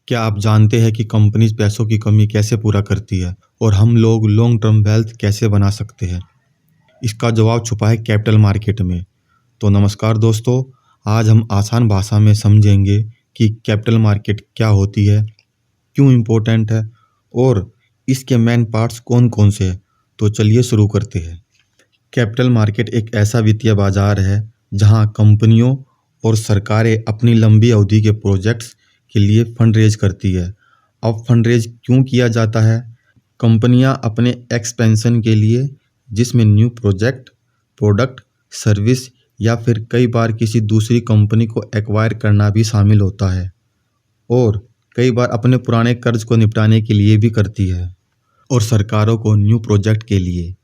क्या आप जानते हैं कि कंपनीज पैसों की कमी कैसे पूरा करती है और हम लोग लॉन्ग टर्म वेल्थ कैसे बना सकते हैं? इसका जवाब छुपा है कैपिटल मार्केट में। तो नमस्कार दोस्तों, आज हम आसान भाषा में समझेंगे कि कैपिटल मार्केट क्या होती है, क्यों इम्पोर्टेंट है और इसके मेन पार्ट्स कौन कौन से हैं। तो चलिए शुरू करते हैं। कैपिटल मार्केट एक ऐसा वित्तीय बाजार है जहां कंपनियों और सरकारें अपनी लंबी अवधि के प्रोजेक्ट्स के लिए फंड रेज करती है। अब फंड रेज क्यों किया जाता है? कंपनियां अपने एक्सपेंशन के लिए, जिसमें न्यू प्रोजेक्ट, प्रोडक्ट, सर्विस या फिर कई बार किसी दूसरी कंपनी को एक्वायर करना भी शामिल होता है, और कई बार अपने पुराने कर्ज को निपटाने के लिए भी करती है। और सरकारों को न्यू प्रोजेक्ट के लिए,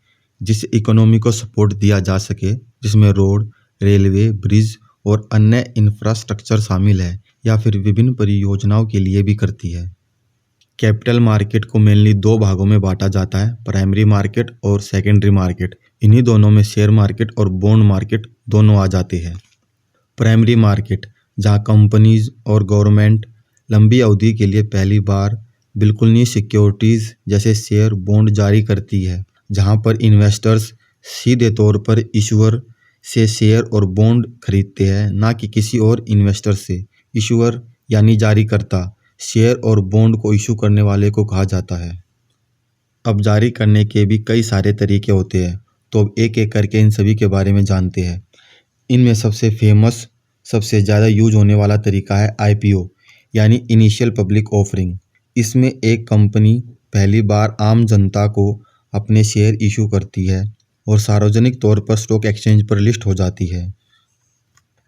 जिससे इकोनॉमी को सपोर्ट दिया जा सके, जिसमें रोड, रेलवे, ब्रिज और अन्य इंफ्रास्ट्रक्चर शामिल है, या फिर विभिन्न परियोजनाओं के लिए भी करती है। कैपिटल मार्केट को मेनली दो भागों में बांटा जाता है, प्राइमरी मार्केट और सेकेंडरी मार्केट। इन्हीं दोनों में शेयर मार्केट और बॉन्ड मार्केट दोनों आ जाते हैं। प्राइमरी मार्केट, जहां कंपनीज और गवर्नमेंट लंबी अवधि के लिए पहली बार बिल्कुल नई सिक्योरिटीज जैसे शेयर, बॉन्ड जारी करती है, जहां पर इन्वेस्टर्स सीधे तौर पर इशूअर से शेयर और बॉन्ड खरीदते हैं, ना कि किसी और इन्वेस्टर से। इशूअर यानी जारीकर्ता, शेयर और बॉन्ड को इशू करने वाले को कहा जाता है। अब जारी करने के भी कई सारे तरीके होते हैं, तो अब एक एक करके इन सभी के बारे में जानते हैं। इनमें सबसे फेमस, सबसे ज़्यादा यूज होने वाला तरीका है IPO यानी इनिशियल पब्लिक ऑफरिंग। इसमें एक कंपनी पहली बार आम जनता को अपने शेयर इशू करती है और सार्वजनिक तौर पर स्टॉक एक्सचेंज पर लिस्ट हो जाती है।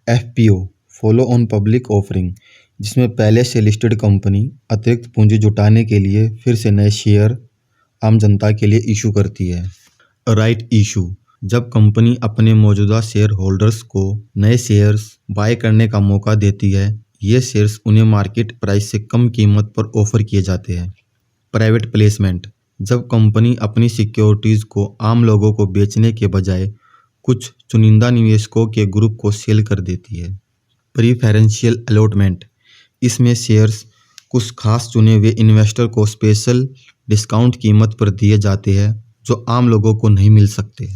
FPO follow on public offering, जिसमें पहले से लिस्टेड कंपनी अतिरिक्त पूंजी जुटाने के लिए फिर से नए शेयर आम जनता के लिए इशू करती है। राइट इशू, जब कंपनी अपने मौजूदा शेयर होल्डर्स को नए शेयर्स बाय करने का मौका देती है। ये शेयर्स उन्हें मार्केट प्राइस से कम कीमत पर ऑफर किए जाते हैं। प्राइवेट प्लेसमेंट, जब कंपनी अपनी सिक्योरिटीज़ को आम लोगों को बेचने के बजाय कुछ चुनिंदा निवेशकों के ग्रुप को सेल कर देती है। प्रीफरेंशियल अलॉटमेंट, इसमें शेयर्स कुछ खास चुने हुए इन्वेस्टर को स्पेशल डिस्काउंट कीमत पर दिए जाते हैं जो आम लोगों को नहीं मिल सकते।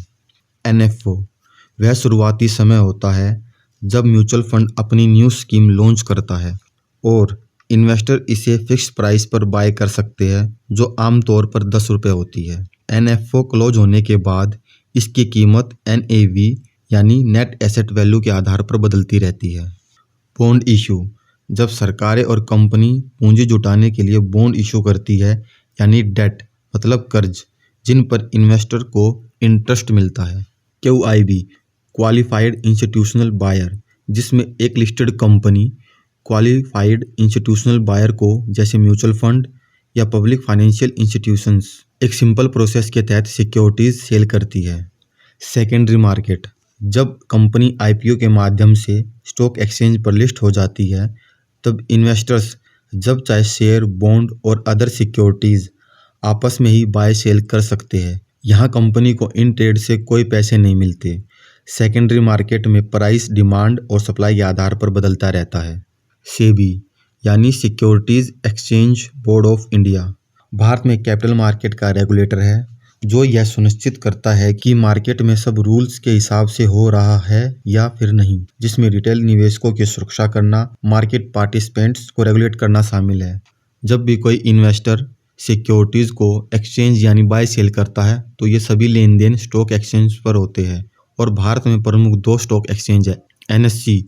NFO, वह शुरुआती समय होता है जब म्यूचुअल फंड अपनी न्यू स्कीम लॉन्च करता है और इन्वेस्टर इसे फिक्स प्राइस पर बाय कर सकते हैं, जो आमतौर पर 10 रुपये होती है। NFO क्लोज होने के बाद इसकी कीमत NAV यानी नेट एसेट वैल्यू के आधार पर बदलती रहती है। बॉन्ड इशू, जब सरकारें और कंपनी पूंजी जुटाने के लिए बॉन्ड इशू करती है, यानी डेट मतलब कर्ज, जिन पर इन्वेस्टर को इंटरेस्ट मिलता है। QIB क्वालिफाइड इंस्टीट्यूशनल बायर, जिसमें एक listed company qualified institutional buyer को, जैसे म्यूचुअल फंड या पब्लिक फाइनेंशियल इंस्टीट्यूशंस, एक सिंपल प्रोसेस के तहत सिक्योरिटीज सेल करती है। सेकेंडरी मार्केट, जब कंपनी IPO के माध्यम से स्टॉक एक्सचेंज पर लिस्ट हो जाती है, तब इन्वेस्टर्स जब चाहे शेयर, बॉन्ड और अदर सिक्योरिटीज़ आपस में ही बाय सेल कर सकते हैं। यहाँ कंपनी को इन ट्रेड से कोई पैसे नहीं मिलते। सेकेंडरी मार्केट में प्राइस डिमांड और सप्लाई के आधार पर बदलता रहता है। SEBI यानी securities exchange board of India, Bharat में कैपिटल मार्केट का रेगुलेटर है, जो यह सुनिश्चित करता है कि मार्केट में सब रूल्स के हिसाब से हो रहा है या फिर नहीं, जिसमें रिटेल निवेशकों की सुरक्षा करना, मार्केट पार्टिसिपेंट्स को रेगुलेट करना शामिल है। जब भी कोई इन्वेस्टर सिक्योरिटीज़ को एक्सचेंज यानी बाय सेल करता है, तो ये सभी लेन देन स्टॉक एक्सचेंज पर होते हैं। और भारत में प्रमुख 2 स्टॉक एक्सचेंज है, NSE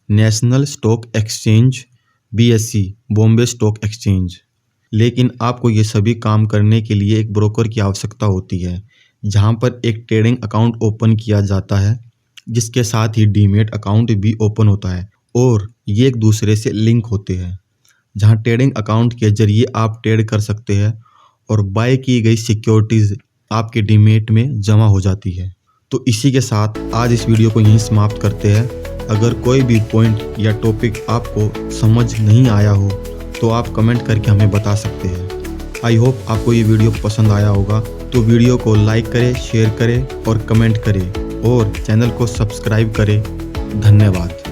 national stock exchange, BSE Bombay stock exchange. लेकिन आपको ये सभी काम करने के लिए एक ब्रोकर की आवश्यकता होती है, जहां पर एक ट्रेडिंग अकाउंट ओपन किया जाता है, जिसके साथ ही डीमेट अकाउंट भी ओपन होता है, और ये एक दूसरे से लिंक होते हैं, जहां ट्रेडिंग अकाउंट के जरिए आप ट्रेड कर सकते हैं और बाय की गई सिक्योरिटीज़ आपके डीमेट में जमा हो जाती है। तो इसी के साथ आज इस वीडियो को यहीं समाप्त करते हैं। अगर कोई भी पॉइंट या टॉपिक आपको समझ नहीं आया हो तो आप कमेंट करके हमें बता सकते हैं। आई होप आपको ये वीडियो पसंद आया होगा, तो वीडियो को लाइक करें, शेयर करें और कमेंट करें, और चैनल को सब्सक्राइब करें। धन्यवाद।